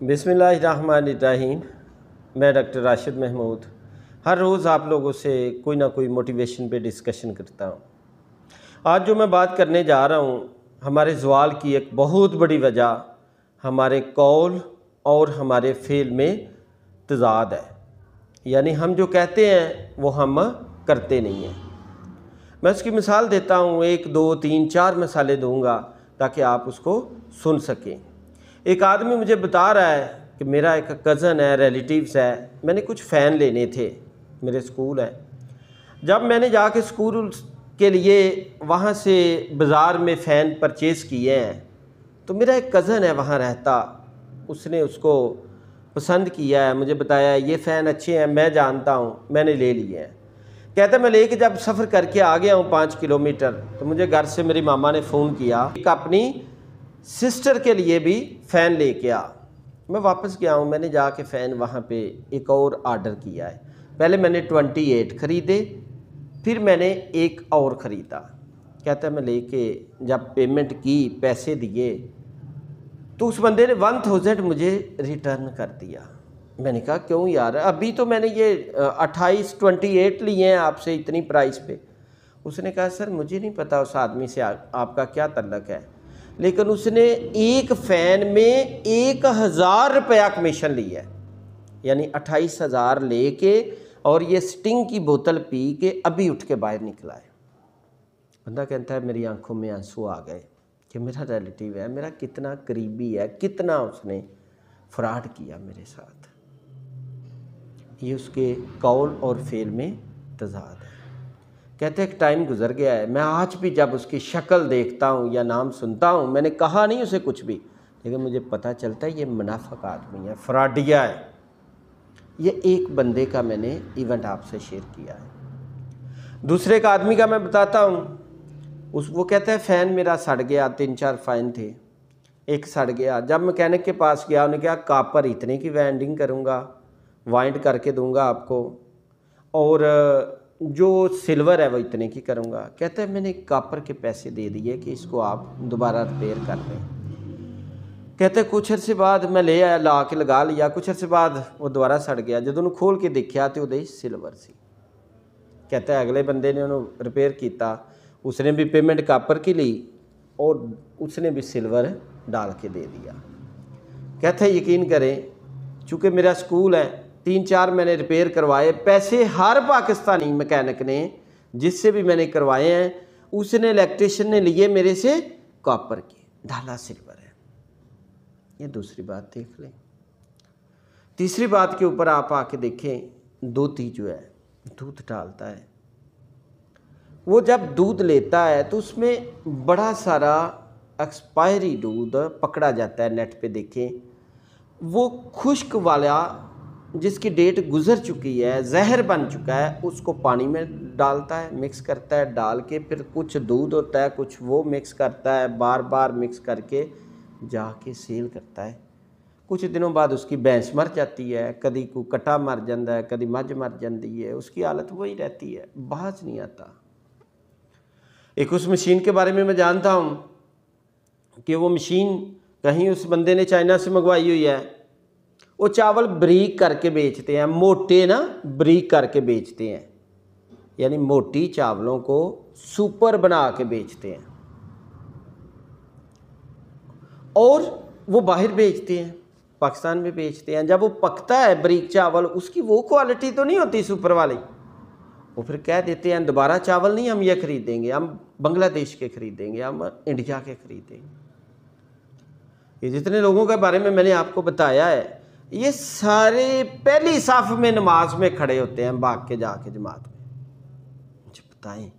बिस्मिल्लाहिर्रहमानिर्रहीम। मैं डॉक्टर राशिद महमूद हर रोज़ आप लोगों से कोई ना कोई मोटिवेशन पे डिस्कशन करता हूँ। आज जो मैं बात करने जा रहा हूँ, हमारे ज़वाल की एक बहुत बड़ी वजह हमारे कौल और हमारे फ़ेल में तज़ाद है। यानी हम जो कहते हैं वो हम करते नहीं हैं। मैं उसकी मिसाल देता हूँ, 1 2 3 4 मिसालें दूँगा ताकि आप उसको सुन सकें। एक आदमी मुझे बता रहा है कि मेरा एक कज़न है, रिलेटिव्स है, मैंने कुछ फ़ैन लेने थे, मेरे स्कूल है। जब मैंने जाके स्कूल के लिए वहाँ से बाज़ार में फ़ैन परचेज़ किए हैं, तो मेरा एक कज़न है वहाँ रहता, उसने उसको पसंद किया है, मुझे बताया ये फ़ैन अच्छे हैं, मैं जानता हूँ, मैंने ले लिए हैं। कहता मैं लेके जब सफ़र करके आ गया हूँ 5 किलोमीटर, तो मुझे घर से मेरी मामा ने फ़ोन किया एक अपनी सिस्टर के लिए भी फ़ैन लेके आ। मैं वापस गया हूँ, मैंने जाके फ़ैन वहाँ पे एक और आर्डर किया है। पहले मैंने 28 ख़रीदे, फिर मैंने एक और ख़रीदा। कहता है मैं लेके जब पेमेंट की, पैसे दिए, तो उस बंदे ने 1000 मुझे रिटर्न कर दिया। मैंने कहा क्यों यार, अभी तो मैंने ये 28 लिए हैं आपसे इतनी प्राइस पे। उसने कहा सर मुझे नहीं पता उस आदमी से आपका क्या तल्लक है, लेकिन उसने एक फ़ैन में 1000 रुपया कमीशन लिया है। यानी 28,000 लेके और ये स्टिंग की बोतल पी के अभी उठ के बाहर निकला है। बंदा कहता है मेरी आंखों में आंसू आ गए कि मेरा रिलेटिव है, मेरा कितना करीबी है, कितना उसने फ्रॉड किया मेरे साथ। ये उसके कौल और फेल में तज़ाद है। कहते एक टाइम गुजर गया है, मैं आज भी जब उसकी शक्ल देखता हूँ या नाम सुनता हूँ, मैंने कहा नहीं उसे कुछ भी, लेकिन मुझे पता चलता है ये मुनाफिक आदमी है, फ्रॉडिया है। ये एक बंदे का मैंने इवेंट आपसे शेयर किया है। दूसरे का आदमी का मैं बताता हूँ। वो कहता है फ़ैन मेरा सड़ गया, 3-4 फ़ैन थे, एक सड़ गया। जब मैकेनिक के पास गया, उन्होंने कहा कापर इतने की वाइंडिंग करूँगा, वाइंड करके दूंगा आपको, और जो सिल्वर है वो इतने की करूँगा। कहते हैं मैंने कापर के पैसे दे दिए कि इसको आप दोबारा रिपेयर कर लें। कहते कुछ अर्से बाद मैं ले आया, ला के लगा लिया, कुछ अर्से बाद वो दोबारा सड़ गया। जो उन्होंने खोल के देखा तो वो सिल्वर सी। कहता है अगले बंदे ने उन्होंने रिपेयर किया, उसने भी पेमेंट कापर की ली और उसने भी सिल्वर डाल के दे दिया। कहते हैं यकीन करें, चूँकि मेरा स्कूल है, 3-4 मैंने रिपेयर करवाए, पैसे हर पाकिस्तानी मैकेनिक ने जिससे भी मैंने करवाए हैं, उसने इलेक्ट्रिशियन ने लिए मेरे से कॉपर के, ढाला सिल्वर है। ये दूसरी बात देख लें। तीसरी बात के ऊपर आप आके देखें, दूधी जो है दूध डालता है, वो जब दूध लेता है तो उसमें बड़ा सारा एक्सपायरी दूध पकड़ा जाता है। नेट पे देखें, वो खुश्क वाला जिसकी डेट गुज़र चुकी है, जहर बन चुका है, उसको पानी में डालता है, मिक्स करता है, डाल के फिर कुछ दूध होता है, कुछ वो मिक्स करता है, बार बार मिक्स करके जाके सेल करता है। कुछ दिनों बाद उसकी भैंस मर जाती है, कभी को कटा मर जाता है, कभी मझ मर जाती है, उसकी हालत वही रहती है, बाज नहीं आता। एक उस मशीन के बारे में मैं जानता हूँ कि वो मशीन कहीं उस बंदे ने चाइना से मंगवाई हुई है। वो चावल बारीक करके बेचते हैं, मोटे ना बारीक करके बेचते हैं, यानी मोटी चावलों को सुपर बना के बेचते हैं और वो बाहर बेचते हैं, पाकिस्तान में बेचते हैं। जब वो पकता है बारीक चावल, उसकी वो क्वालिटी तो नहीं होती सुपर वाली, वो फिर कह देते हैं दोबारा चावल नहीं हम ये खरीदेंगे, हम बांग्लादेश के खरीदेंगे, हम इंडिया के खरीदेंगे। ये जितने लोगों के बारे में मैंने आपको बताया है, ये सारे पहली साफ में नमाज में खड़े होते हैं, भाग के जाके जमात में। मुझे बताएं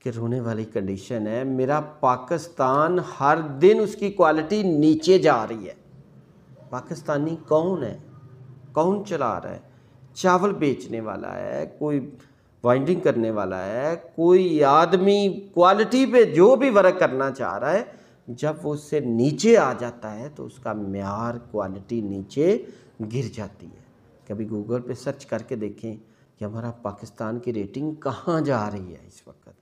कि रोने वाली कंडीशन है। मेरा पाकिस्तान हर दिन उसकी क्वालिटी नीचे जा रही है। पाकिस्तानी कौन है, कौन चला रहा है? चावल बेचने वाला है, कोई वाइंडिंग करने वाला है, कोई आदमी क्वालिटी पे जो भी वर्क करना चाह रहा है, जब वो उससे नीचे आ जाता है तो उसका म्यार क्वालिटी नीचे गिर जाती है। कभी गूगल पे सर्च करके देखें कि हमारा पाकिस्तान की रेटिंग कहाँ जा रही है इस वक्त,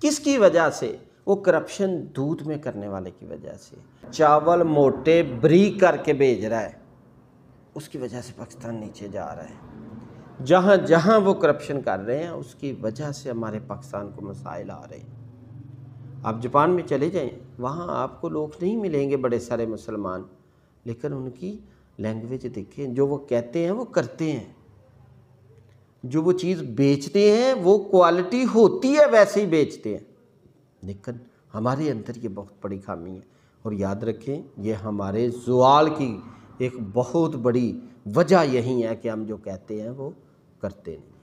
किसकी वजह से? वो करप्शन दूध में करने वाले की वजह से। चावल मोटे बारीक करके भेज रहा है, उसकी वजह से पाकिस्तान नीचे जा रहा है। जहाँ जहाँ वो करप्शन कर रहे हैं उसकी वजह से हमारे पाकिस्तान को मसाइल आ रहे हैं। आप जापान में चले जाएं, वहाँ आपको लोग नहीं मिलेंगे बड़े सारे मुसलमान, लेकिन उनकी लैंग्वेज देखें, जो वो कहते हैं वो करते हैं, जो वो चीज़ बेचते हैं वो क्वालिटी होती है वैसे ही बेचते हैं। लेकिन हमारे अंदर ये बहुत बड़ी खामी है, और याद रखें ये हमारे ज़वाल की एक बहुत बड़ी वजह यही है कि हम जो कहते हैं वो करते नहीं।